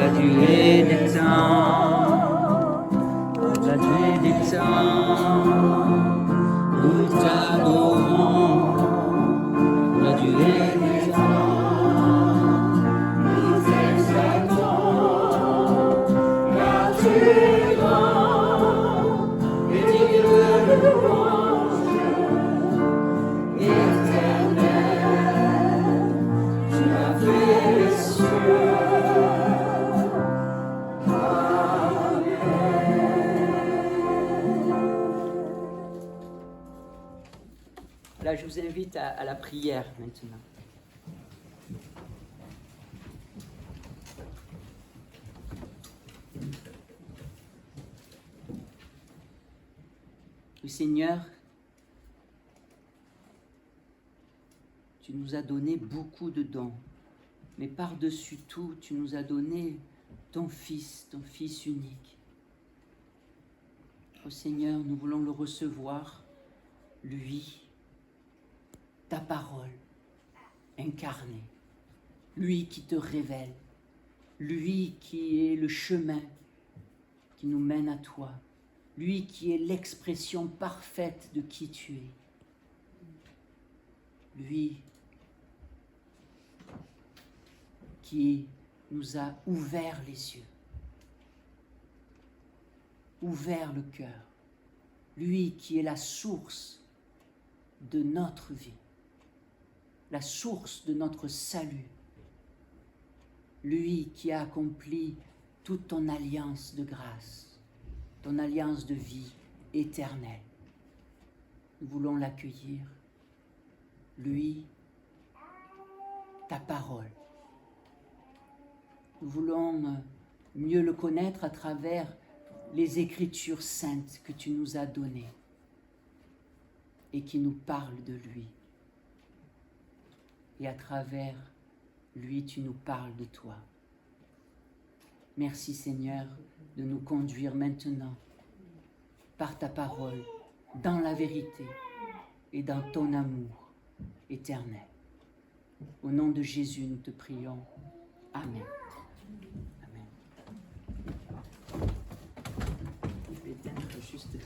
la durée des temps, la durée des temps, nous t'adorons, la durée des temps, nous exaltons, car tu es grand, et digne de louange, éternel, tu as fait les cieux. Là, je vous invite à la prière maintenant. Le Seigneur, tu nous as donné beaucoup de dons, mais par-dessus tout, tu nous as donné ton Fils unique. Oh Seigneur, nous voulons le recevoir, lui, ta parole incarnée, lui qui te révèle, lui qui est le chemin qui nous mène à toi, lui qui est l'expression parfaite de qui tu es, lui qui nous a ouvert les yeux, ouvert le cœur, lui qui est la source de notre vie, la source de notre salut, lui qui a accompli toute ton alliance de grâce, ton alliance de vie éternelle. Nous voulons l'accueillir, lui, ta parole. Nous voulons mieux le connaître à travers les Écritures saintes que tu nous as données et qui nous parlent de lui. Et à travers lui, tu nous parles de toi. Merci Seigneur de nous conduire maintenant par ta parole dans la vérité et dans ton amour éternel. Au nom de Jésus, nous te prions. Amen. Amen. Je vais éteindre juste...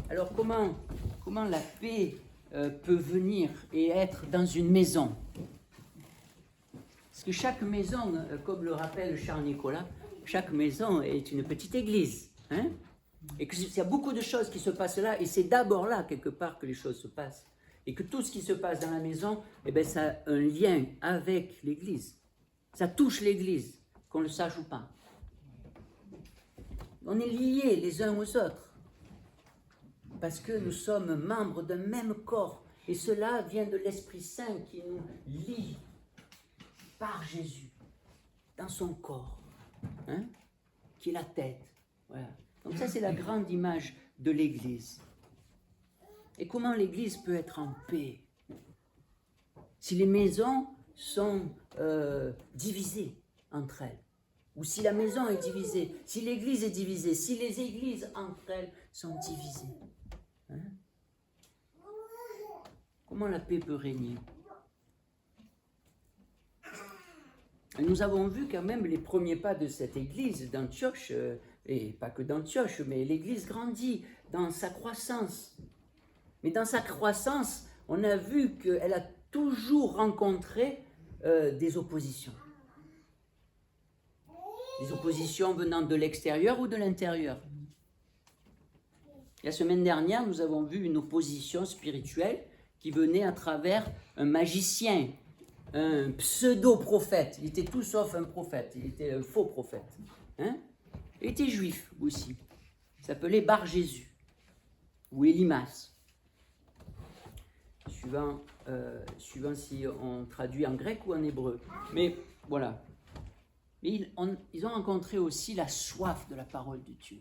Alors comment la paix peut venir et être dans une maison? Parce que chaque maison, comme le rappelle Charles Nicolas, chaque maison est une petite église. Hein? Et qu'il y a beaucoup de choses qui se passent là, et c'est d'abord là, quelque part, que les choses se passent. Et que tout ce qui se passe dans la maison, eh bien, ça a un lien avec l'église. Ça touche l'église, qu'on le sache ou pas. On est liés les uns aux autres. Parce que nous sommes membres d'un même corps. Et cela vient de l'Esprit Saint qui nous lie par Jésus, dans son corps, hein, qui est la tête. Voilà. Donc ça, c'est la grande image de l'Église. Et comment l'Église peut être en paix? Si les maisons sont divisées entre elles, ou si la maison est divisée, si l'Église est divisée, si les églises entre elles sont divisées. Hein? Comment la paix peut régner? Et nous avons vu quand même les premiers pas de cette église d'Antioche, et pas que d'Antioche, mais l'église grandit dans sa croissance. Mais dans sa croissance, on a vu qu'elle a toujours rencontré des oppositions. Des oppositions venant de l'extérieur ou de l'intérieur. La semaine dernière, nous avons vu une opposition spirituelle qui venait à travers un magicien, un pseudo-prophète. Il était tout sauf un prophète, il était un faux prophète. Hein? Il était juif aussi. Il s'appelait Bar-Jésus ou Élimas. Suivant si on traduit en grec ou en hébreu. Mais voilà. Mais ils ont rencontré aussi la soif de la parole de Dieu.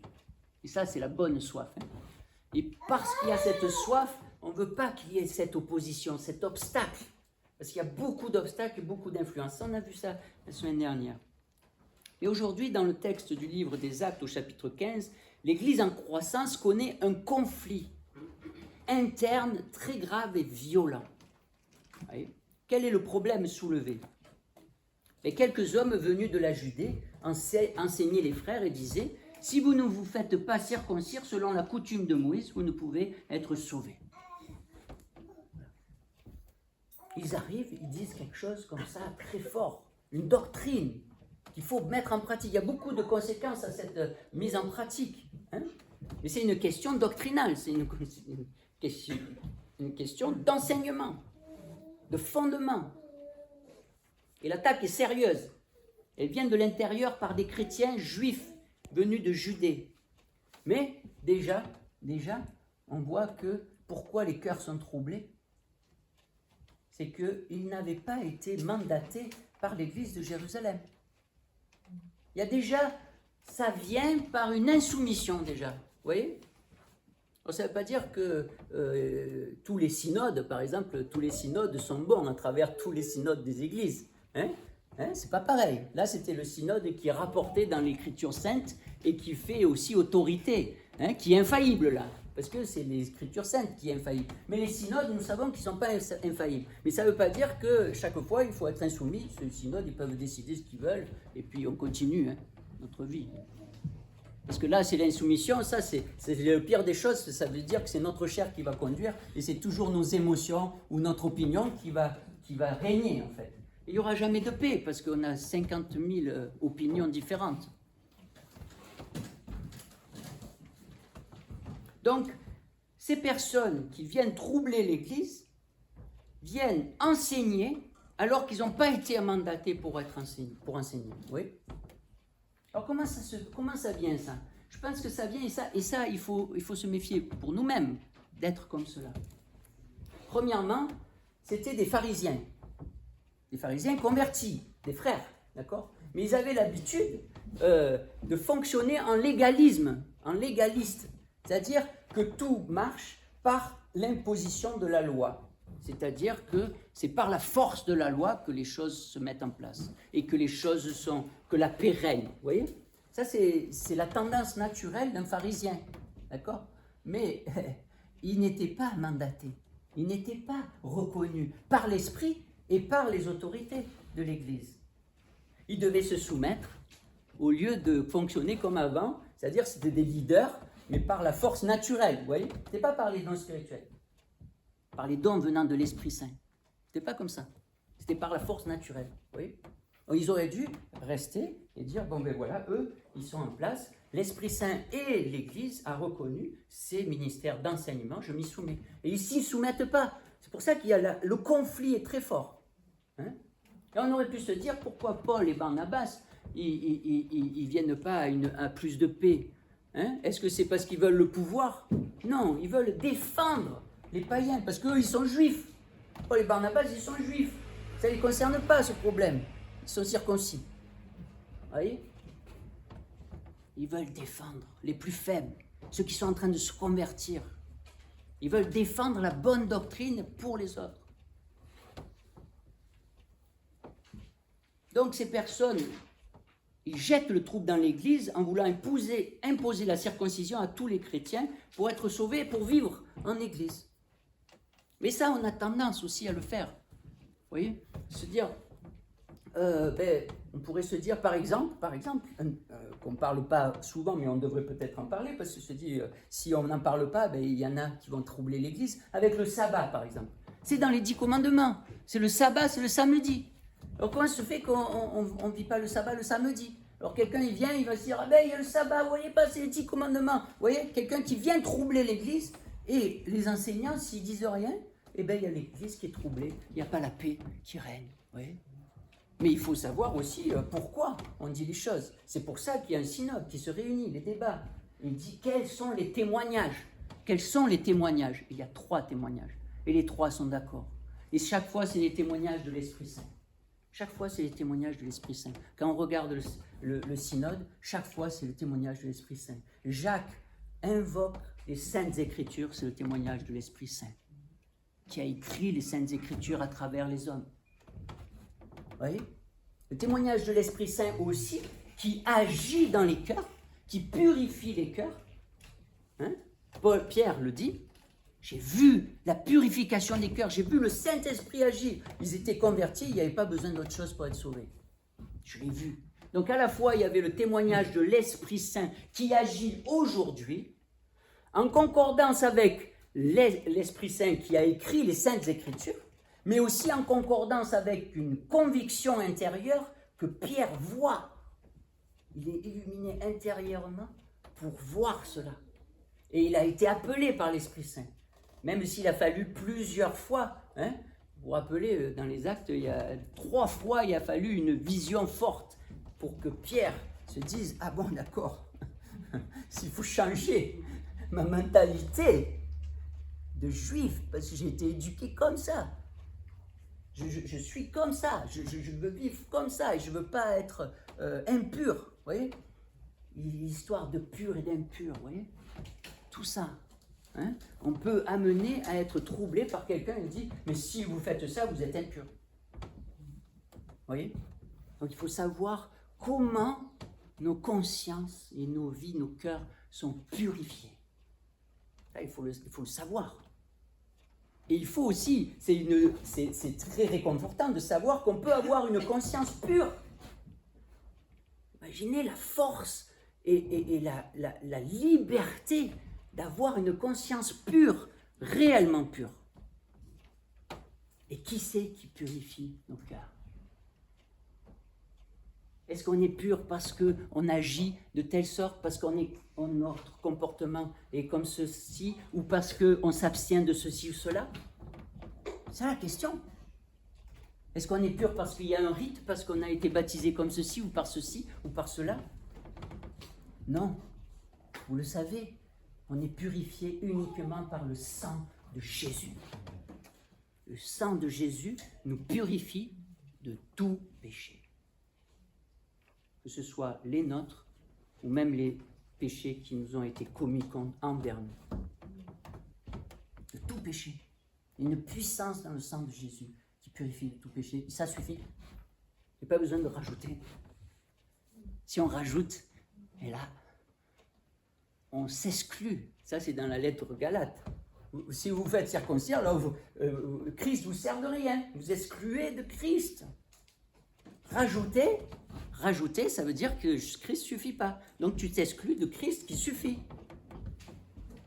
Et ça, c'est la bonne soif. Hein? Et parce qu'il y a cette soif, on ne veut pas qu'il y ait cette opposition, cet obstacle. Parce qu'il y a beaucoup d'obstacles et beaucoup d'influences. On a vu ça la semaine dernière. Et aujourd'hui, dans le texte du livre des Actes au chapitre 15, l'Église en croissance connaît un conflit interne très grave et violent. Vous voyez? Quel est le problème soulevé? Et quelques hommes venus de la Judée enseignaient les frères et disaient, si vous ne vous faites pas circoncire selon la coutume de Moïse, vous ne pouvez être sauvés. Ils arrivent, ils disent quelque chose comme ça, très fort, une doctrine qu'il faut mettre en pratique. Il y a beaucoup de conséquences à cette mise en pratique. Hein? Mais c'est une question doctrinale, c'est une question d'enseignement, de fondement. Et l'attaque est sérieuse. Elle vient de l'intérieur par des chrétiens juifs venus de Judée. Mais déjà, on voit que pourquoi les cœurs sont troublés, c'est qu'ils n'avaient pas été mandatés par l'Église de Jérusalem. Il y a déjà, ça vient par une insoumission déjà, vous voyez? Alors, ça ne veut pas dire que tous les synodes, par exemple, tous les synodes sont bons à travers tous les synodes des églises. C'est pas pareil. Là, c'était le synode qui est rapporté dans l'Écriture sainte et qui fait aussi autorité, qui est infaillible là. Parce que c'est l'Écriture sainte qui est infaillible. Mais les synodes, nous savons qu'ils ne sont pas infaillibles. Mais ça ne veut pas dire que chaque fois, il faut être insoumis. Ces synodes, ils peuvent décider ce qu'ils veulent. Et puis, on continue notre vie. Parce que là, c'est l'insoumission. Ça, c'est le pire des choses. Ça veut dire que c'est notre chair qui va conduire. Et c'est toujours nos émotions ou notre opinion qui va régner, en fait. Il n'y aura jamais de paix parce qu'on a 50 000 opinions différentes. Donc, ces personnes qui viennent troubler l'Église viennent enseigner alors qu'ils n'ont pas été mandatés pour enseigner. Oui. Alors, comment ça vient, ça? Je pense que ça vient, et ça il faut se méfier pour nous-mêmes d'être comme cela. Premièrement, c'était des pharisiens. Des pharisiens convertis, des frères, d'accord? Mais ils avaient l'habitude de fonctionner en légalisme, en légaliste. C'est-à-dire que tout marche par l'imposition de la loi. C'est-à-dire que c'est par la force de la loi que les choses se mettent en place et que les choses que la paix règne. Vous voyez? Ça, c'est la tendance naturelle d'un pharisien. D'accord? Mais il n'était pas mandaté. Il n'était pas reconnu par l'esprit et par les autorités de l'Église. Il devait se soumettre au lieu de fonctionner comme avant, c'est-à-dire c'était des leaders, mais par la force naturelle, vous voyez? Ce n'était pas par les dons spirituels, par les dons venant de l'Esprit Saint. Ce n'était pas comme ça. C'était par la force naturelle, vous voyez? Donc, ils auraient dû rester et dire, bon ben voilà, eux, ils sont en place. L'Esprit Saint et l'Église a reconnu ces ministères d'enseignement, je m'y soumets. Et ils ne s'y soumettent pas. C'est pour ça qu'il y a le conflit est très fort. Hein? Et on aurait pu se dire, pourquoi Paul et Barnabas, ils viennent pas à plus de paix? Hein? Est-ce que c'est parce qu'ils veulent le pouvoir? Non, ils veulent défendre les païens, parce qu'eux, ils sont juifs. Paul et Barnabas, ils sont juifs. Ça ne les concerne pas, ce problème. Ils sont circoncis. Vous voyez? Ils veulent défendre les plus faibles, ceux qui sont en train de se convertir. Ils veulent défendre la bonne doctrine pour les autres. Donc ces personnes, ils jettent le trouble dans l'Église en voulant imposer la circoncision à tous les chrétiens pour être sauvés et pour vivre en Église. Mais ça, on a tendance aussi à le faire. Vous voyez? Se dire, on pourrait se dire par exemple qu'on ne parle pas souvent, mais on devrait peut-être en parler, parce que se dit, si on n'en parle pas, il y en a qui vont troubler l'Église, avec le sabbat par exemple. C'est dans les 10 commandements. C'est le sabbat, c'est le samedi. Alors comment se fait qu'on ne vit pas le sabbat le samedi? Alors quelqu'un il vient, il va se dire, il y a le sabbat, vous voyez pas, c'est les 10 commandements. Vous voyez, quelqu'un qui vient troubler l'Église, et les enseignants, s'ils disent rien, il y a l'Église qui est troublée, il n'y a pas la paix qui règne. Vous voyez? Mais il faut savoir aussi pourquoi on dit les choses. C'est pour ça qu'il y a un synode qui se réunit, les débats. Il dit quels sont les témoignages. Quels sont les témoignages? Il y a 3 témoignages. Et les 3 sont d'accord. Et chaque fois, c'est les témoignages de l'Esprit Saint. Chaque fois, c'est les témoignages de l'Esprit Saint. Quand on regarde le synode, chaque fois, c'est le témoignage de l'Esprit Saint. Jacques invoque les Saintes Écritures, c'est le témoignage de l'Esprit Saint, qui a écrit les Saintes Écritures à travers les hommes. Vous voyez? Le témoignage de l'Esprit Saint aussi, qui agit dans les cœurs, qui purifie les cœurs. Pierre le dit, J'ai vu la purification des cœurs, j'ai vu le Saint-Esprit agir. Ils étaient convertis, il n'y avait pas besoin d'autre chose pour être sauvés. Je l'ai vu. Donc à la fois, il y avait le témoignage de l'Esprit Saint qui agit aujourd'hui, en concordance avec l'Esprit Saint qui a écrit les Saintes Écritures, mais aussi en concordance avec une conviction intérieure que Pierre voit. Il est illuminé intérieurement pour voir cela. Et il a été appelé par l'Esprit Saint. Même s'il a fallu plusieurs fois, hein, vous vous rappelez, dans les Actes, il y a 3 fois, il a fallu une vision forte pour que Pierre se dise « Ah bon, d'accord, s'il faut changer ma mentalité de juif, parce que j'ai été éduqué comme ça, je suis comme ça, je veux vivre comme ça, et je ne veux pas être impur, vous voyez, l'histoire de pur et d'impur, vous voyez, tout ça. Hein? On peut amener à être troublé par quelqu'un qui dit « Mais si vous faites ça, vous êtes impur. » Vous voyez? Donc il faut savoir comment nos consciences et nos vies, nos cœurs sont purifiés. Ça, il faut le savoir. Et il faut aussi, c'est très réconfortant de savoir qu'on peut avoir une conscience pure. Imaginez la force et la liberté d'avoir une conscience pure, réellement pure. Et qui c'est qui purifie nos cœurs? Est-ce qu'on est pur parce qu'on agit de telle sorte, parce notre comportement est comme ceci, ou parce qu'on s'abstient de ceci ou cela? C'est la question. Est-ce qu'on est pur parce qu'il y a un rite, parce qu'on a été baptisé comme ceci, ou par ceci, ou par cela? Non, vous le savez. On est purifié uniquement par le sang de Jésus. Le sang de Jésus nous purifie de tout péché. Que ce soit les nôtres ou même les péchés qui nous ont été commis envers nous. De tout péché. Il y a une puissance dans le sang de Jésus qui purifie de tout péché. Ça suffit. Il n'y a pas besoin de rajouter. Si on rajoute, et là, on s'exclut. Ça, c'est dans la lettre aux Galates. Si vous faites circoncire, là, Christ ne vous sert de rien. Vous excluez de Christ. Rajouter, ça veut dire que Christ ne suffit pas. Donc, tu t'exclus de Christ qui suffit.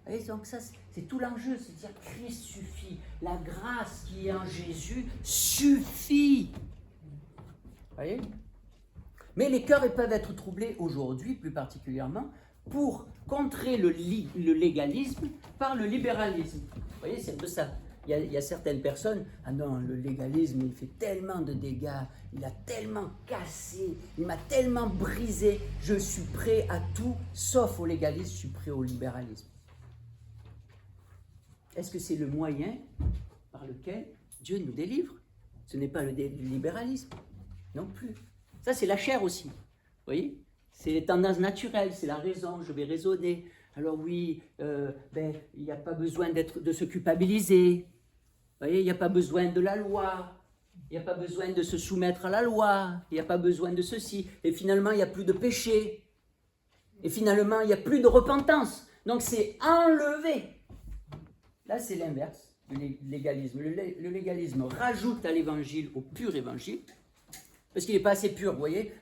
Et donc, ça, c'est tout l'enjeu. C'est dire Christ suffit. La grâce qui est en Jésus suffit. Vous voyez? Mais les cœurs peuvent être troublés aujourd'hui, plus particulièrement, pour contrer le légalisme par le libéralisme. Vous voyez, c'est un peu ça. Il y a certaines personnes, ah non, le légalisme, il fait tellement de dégâts, il a tellement cassé, il m'a tellement brisé, je suis prêt à tout, sauf au légalisme, je suis prêt au libéralisme. Est-ce que c'est le moyen par lequel Dieu nous délivre? Ce n'est pas le libéralisme, non plus. Ça, c'est la chair aussi, vous voyez? C'est les tendances naturelles, c'est la raison, je vais raisonner. Alors oui, il n'y a pas besoin de se culpabiliser. Vous voyez, il n'y a pas besoin de la loi. Il n'y a pas besoin de se soumettre à la loi. Il n'y a pas besoin de ceci. Et finalement, il n'y a plus de péché. Et finalement, il n'y a plus de repentance. Donc c'est enlevé. Là, c'est l'inverse du légalisme. Le légalisme rajoute à l'évangile, au pur évangile, parce qu'il n'est pas assez pur, vous voyez,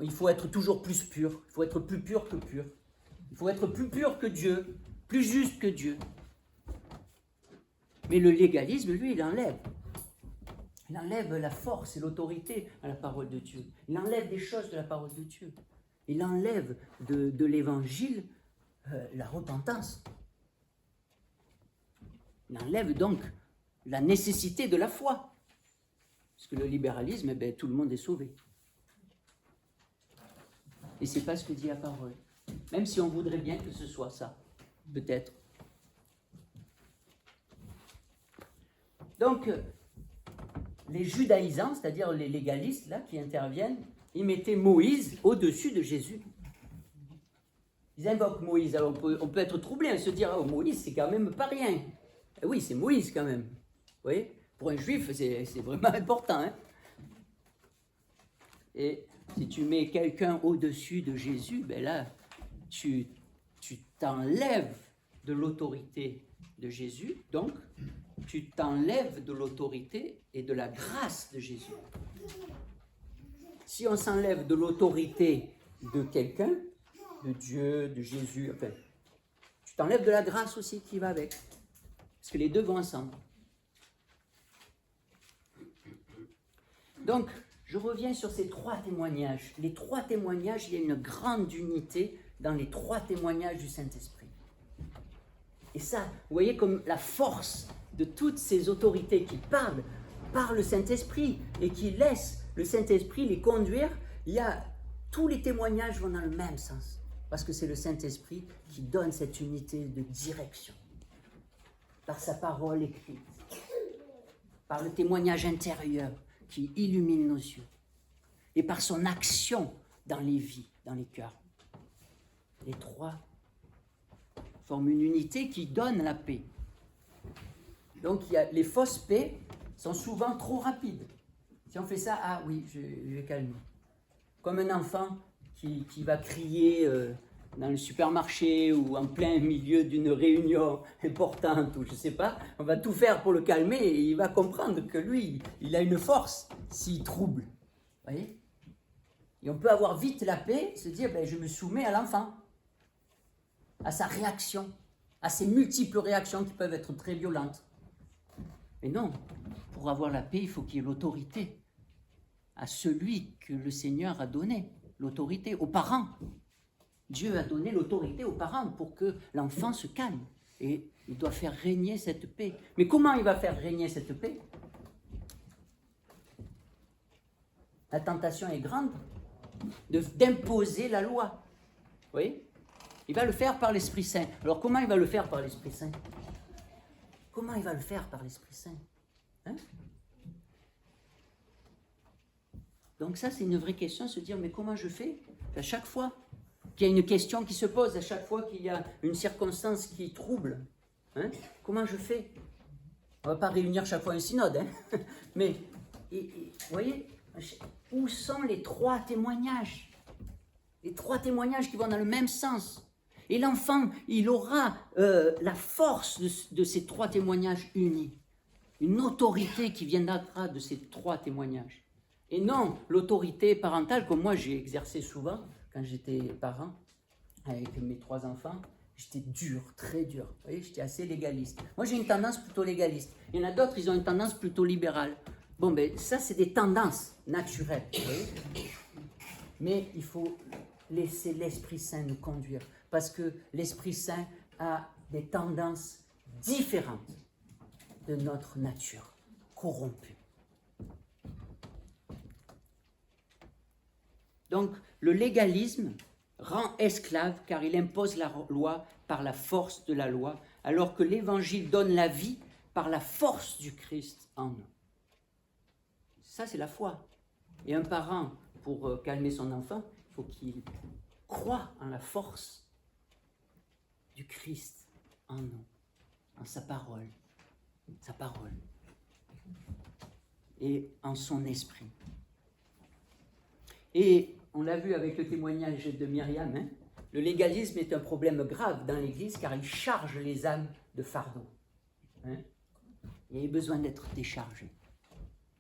il faut être toujours plus pur, il faut être plus pur que pur. Il faut être plus pur que Dieu, plus juste que Dieu. Mais le légalisme, lui, il enlève. Il enlève la force et l'autorité à la parole de Dieu. Il enlève des choses de la parole de Dieu. Il enlève de l'évangile la repentance. Il enlève donc la nécessité de la foi. Parce que le libéralisme, tout le monde est sauvé. Et ce n'est pas ce que dit la parole. Même si on voudrait bien que ce soit ça, peut-être. Donc, les judaïsants, c'est-à-dire les légalistes là, qui interviennent, ils mettaient Moïse au-dessus de Jésus. Ils invoquent Moïse. Alors on peut être troublé à se dire « Oh, Moïse, c'est quand même pas rien. » Oui, c'est Moïse quand même. Vous voyez? Pour un juif, c'est vraiment important. Hein? Et si tu mets quelqu'un au-dessus de Jésus, là, tu t'enlèves de l'autorité de Jésus, donc tu t'enlèves de l'autorité et de la grâce de Jésus. Si on s'enlève de l'autorité de quelqu'un, de Dieu, de Jésus, enfin, tu t'enlèves de la grâce aussi qui va avec. Parce que les deux vont ensemble. Donc, je reviens sur ces 3 témoignages. Les 3 témoignages, il y a une grande unité dans les 3 témoignages du Saint-Esprit. Et ça, vous voyez comme la force de toutes ces autorités qui parlent par le Saint-Esprit et qui laissent le Saint-Esprit les conduire, tous les témoignages vont dans le même sens. Parce que c'est le Saint-Esprit qui donne cette unité de direction. Par sa parole écrite, par le témoignage intérieur qui illumine nos yeux, et par son action dans les vies, dans les cœurs. Les 3 forment une unité qui donne la paix. Donc les fausses paix sont souvent trop rapides. Si on fait ça, ah oui, je vais calmer. Comme un enfant qui va crier dans le supermarché ou en plein milieu d'une réunion importante ou je ne sais pas, on va tout faire pour le calmer et il va comprendre que lui, il a une force s'il trouble. Vous voyez ? Et on peut avoir vite la paix, se dire, je me soumets à l'enfant, à sa réaction, à ses multiples réactions qui peuvent être très violentes. Mais non, pour avoir la paix, il faut qu'il y ait l'autorité à celui que le Seigneur a donné, l'autorité aux parents. Dieu a donné l'autorité aux parents pour que l'enfant se calme. Et il doit faire régner cette paix. Mais comment il va faire régner cette paix ? La tentation est grande d'imposer la loi. Vous voyez ? Il va le faire par l'Esprit Saint. Alors comment il va le faire par l'Esprit Saint ? Comment il va le faire par l'Esprit Saint ? Donc ça, c'est une vraie question, se dire, mais comment je fais ? À chaque fois qu'il y a une question qui se pose, à chaque fois qu'il y a une circonstance qui trouble, comment je fais ? On ne va pas réunir chaque fois un synode, mais vous voyez, où sont les 3 témoignages ? Les 3 témoignages qui vont dans le même sens. Et l'enfant, il aura la force de ces 3 témoignages unis. Une autorité qui viendra de ces 3 témoignages. Et non l'autorité parentale, comme moi j'ai exercé souvent quand j'étais parent, avec mes 3 enfants. J'étais dur, très dur. Vous voyez, j'étais assez légaliste. Moi j'ai une tendance plutôt légaliste. Il y en a d'autres, ils ont une tendance plutôt libérale. Bon, ça c'est des tendances naturelles. Vous voyez ? Mais il faut laisser l'Esprit Saint nous conduire. Parce que l'Esprit Saint a des tendances différentes de notre nature corrompue. Donc, le légalisme rend esclave car il impose la loi par la force de la loi, alors que l'Évangile donne la vie par la force du Christ en nous. Ça, c'est la foi. Et un parent, pour calmer son enfant, il faut qu'il croie en la force du Christ en nous, en sa parole, et en son esprit. Et on l'a vu avec le témoignage de Myriam, le légalisme est un problème grave dans l'Église car il charge les âmes de fardeau. Il y a besoin d'être déchargé.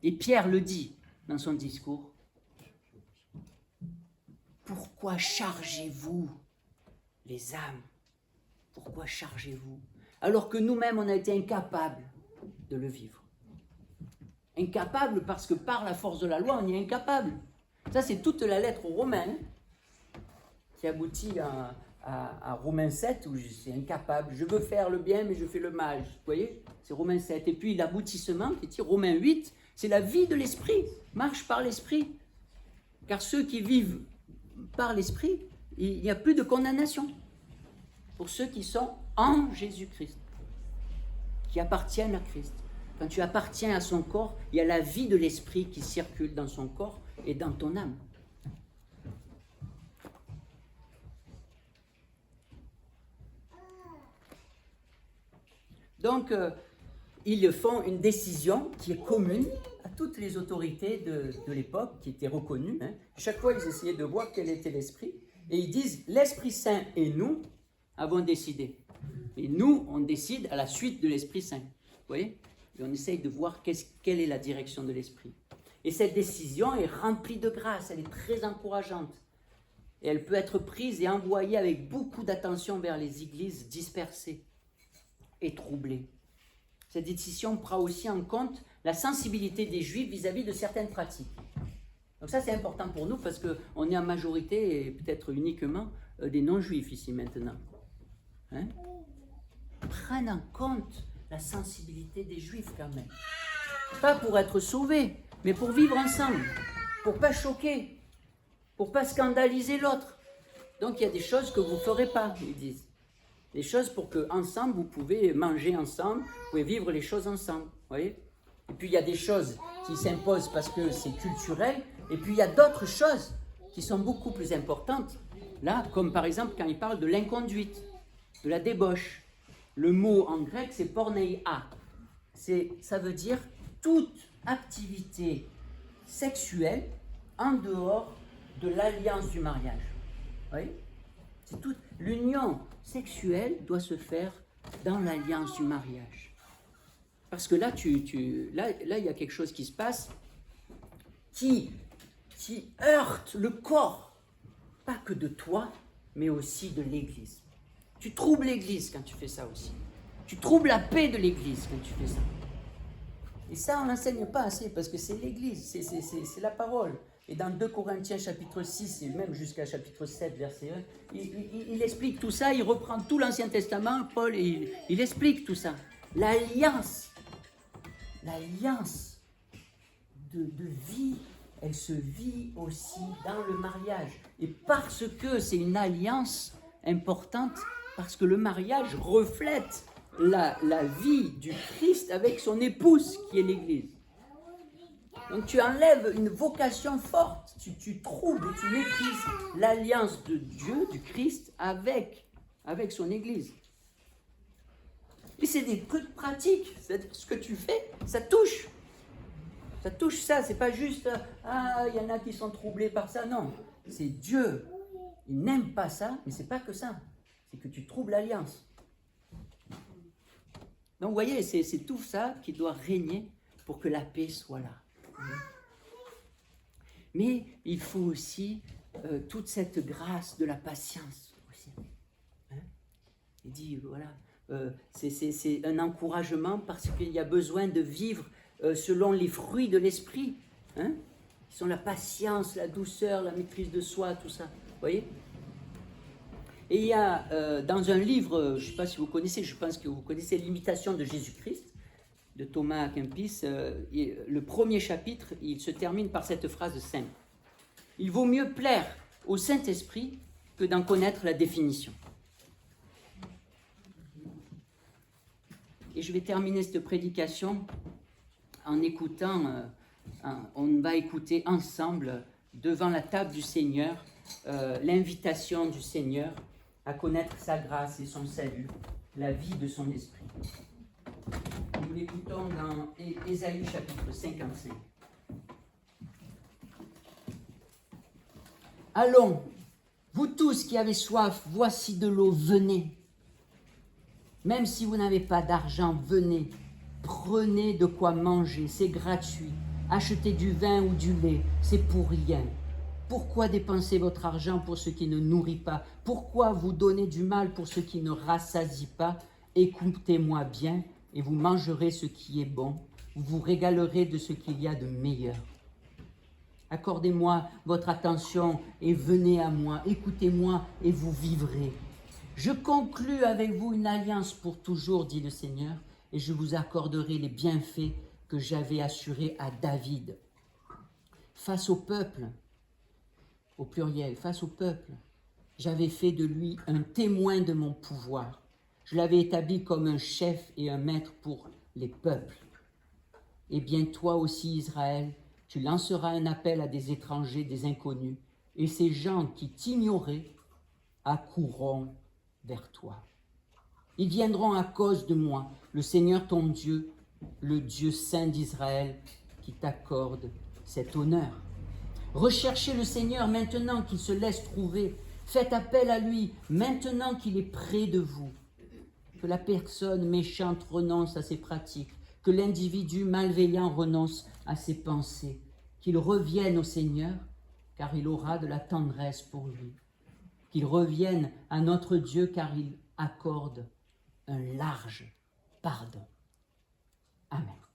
Et Pierre le dit dans son discours. Pourquoi chargez-vous les âmes ? Pourquoi chargez-vous ? Alors que nous-mêmes, on a été incapables de le vivre. Incapables parce que par la force de la loi, on y est incapable. Ça, c'est toute la lettre aux Romains qui aboutit à Romains 7 où c'est incapable. Je veux faire le bien, mais je fais le mal. Vous voyez ? C'est Romains 7. Et puis l'aboutissement qui est Romains 8, c'est la vie de l'esprit. Marche par l'esprit. Car ceux qui vivent par l'esprit, il n'y a plus de condamnation. Pour ceux qui sont en Jésus-Christ, qui appartiennent à Christ. Quand tu appartiens à son corps, il y a la vie de l'esprit qui circule dans son corps et dans ton âme. Donc, ils font une décision qui est commune à toutes les autorités de l'époque, qui étaient reconnues. Chaque fois, ils essayaient de voir quel était l'esprit. Et ils disent, l'Esprit Saint et nous avons décidé. Et nous, on décide à la suite de l'Esprit Saint. Vous voyez? Et on essaye de voir quelle est la direction de l'Esprit. Et cette décision est remplie de grâce, elle est très encourageante. Et elle peut être prise et envoyée avec beaucoup d'attention vers les églises dispersées et troublées. Cette décision prend aussi en compte la sensibilité des Juifs vis-à-vis de certaines pratiques. Donc ça, c'est important pour nous parce qu'on est en majorité, et peut-être uniquement, des non-Juifs ici maintenant. Hein? Prennent en compte la sensibilité des Juifs quand même. Pas pour être sauvés, mais pour vivre ensemble, pour ne pas choquer, pour ne pas scandaliser l'autre. Donc il y a des choses que vous ne ferez pas, ils disent. Des choses pour que ensemble vous pouvez manger ensemble, vous pouvez vivre les choses ensemble. Voyez? Et puis il y a des choses qui s'imposent parce que c'est culturel, et puis il y a d'autres choses qui sont beaucoup plus importantes. Là, comme par exemple quand il parle de l'inconduite, de la débauche. Le mot en grec c'est porneia. Ça veut dire toute activité sexuelle en dehors de l'alliance du mariage. Vous voyez? C'est tout. L'union sexuelle doit se faire dans l'alliance du mariage. Parce que là, là, il y a quelque chose qui se passe qui heurte le corps, pas que de toi, mais aussi de l'Église. Tu troubles l'Église quand tu fais ça aussi. Tu troubles la paix de l'Église quand tu fais ça. Et ça, on n'enseigne pas assez, parce que c'est l'Église, c'est la parole. Et dans 2 Corinthiens chapitre 6, et même jusqu'à chapitre 7, verset 1, il explique tout ça, il reprend tout l'Ancien Testament, Paul, et il explique tout ça. L'alliance de vie, elle se vit aussi dans le mariage. Et parce que c'est une alliance importante, parce que le mariage reflète la vie du Christ avec son épouse qui est l'Église. Donc tu enlèves une vocation forte, tu troubles, tu méprises l'alliance de Dieu, du Christ, avec son Église. Et c'est des coups de pratique, ce que tu fais, ça touche. Ça touche ça, c'est pas juste « Ah, il y en a qui sont troublés par ça », non. C'est Dieu, il n'aime pas ça, mais c'est pas que ça. C'est que tu troubles l'alliance. Donc vous voyez, c'est tout ça qui doit régner pour que la paix soit là. Mais il faut aussi toute cette grâce de la patience aussi. Hein? Il dit, voilà, c'est un encouragement parce qu'il y a besoin de vivre selon les fruits de l'esprit, hein? Qui sont la patience, la douceur, la maîtrise de soi, tout ça. Vous voyez? Et il y a dans un livre, je ne sais pas si vous connaissez, je pense que vous connaissez l'imitation de Jésus-Christ, de Thomas à Kempis, le premier chapitre, il se termine par cette phrase simple. Il vaut mieux plaire au Saint-Esprit que d'en connaître la définition. Et je vais terminer cette prédication en écoutant, on va écouter ensemble, devant la table du Seigneur, l'invitation du Seigneur à connaître sa grâce et son salut, la vie de son esprit. Nous l'écoutons dans Ésaïe chapitre 55. Allons, vous tous qui avez soif, voici de l'eau, venez. Même si vous n'avez pas d'argent, venez. Prenez de quoi manger, c'est gratuit. Achetez du vin ou du lait, c'est pour rien. Pourquoi dépenser votre argent pour ce qui ne nourrit pas? Pourquoi vous donner du mal pour ce qui ne rassasie pas? Écoutez-moi bien, et vous mangerez ce qui est bon. Vous vous régalerez de ce qu'il y a de meilleur. Accordez-moi votre attention et venez à moi. Écoutez-moi et vous vivrez. Je conclus avec vous une alliance pour toujours, dit le Seigneur, et je vous accorderai les bienfaits que j'avais assurés à David. Face au peuple, au pluriel, face au peuple, j'avais fait de lui un témoin de mon pouvoir. Je l'avais établi comme un chef et un maître pour les peuples. Eh bien, toi aussi, Israël, tu lanceras un appel à des étrangers, des inconnus, et ces gens qui t'ignoraient accourront vers toi. Ils viendront à cause de moi, le Seigneur ton Dieu, le Dieu saint d'Israël, qui t'accorde cet honneur. Recherchez le Seigneur maintenant qu'il se laisse trouver. Faites appel à lui maintenant qu'il est près de vous. que la personne méchante renonce à ses pratiques, que l'individu malveillant renonce à ses pensées, qu'il revienne au Seigneur, car il aura de la tendresse pour lui, qu'il revienne à notre Dieu, car il accorde un large pardon. Amen.